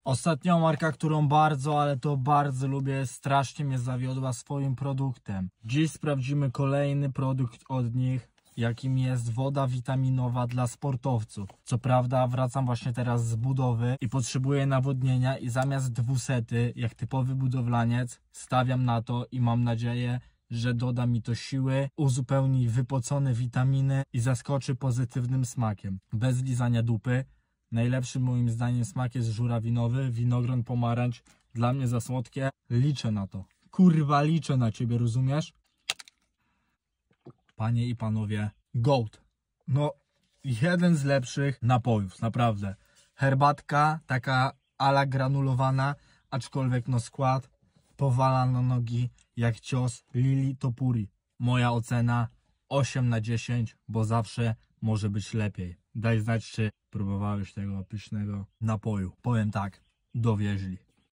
Ostatnia marka, którą bardzo, ale to bardzo lubię, strasznie mnie zawiodła swoim produktem. Dziś sprawdzimy kolejny produkt od nich, jakim jest woda witaminowa dla sportowców. Co prawda wracam właśnie teraz z budowy i potrzebuję nawodnienia i zamiast 200, jak typowy budowlaniec, stawiam na to i mam nadzieję, że doda mi to siły, uzupełni wypocone witaminy i zaskoczy pozytywnym smakiem. Bez lizania dupy. Najlepszym moim zdaniem smak jest żurawinowy, winogron, pomarańcz. Dla mnie za słodkie. Liczę na to. Kurwa, liczę na ciebie, rozumiesz? Panie i panowie, GOAT. No, jeden z lepszych napojów, naprawdę. Herbatka, taka ala granulowana, aczkolwiek no skład powala na nogi jak cios Lili Topuri. Moja ocena 8 na 10, bo zawsze może być lepiej. Daj znać, czy próbowałeś tego pysznego napoju. Powiem tak, dowieźli.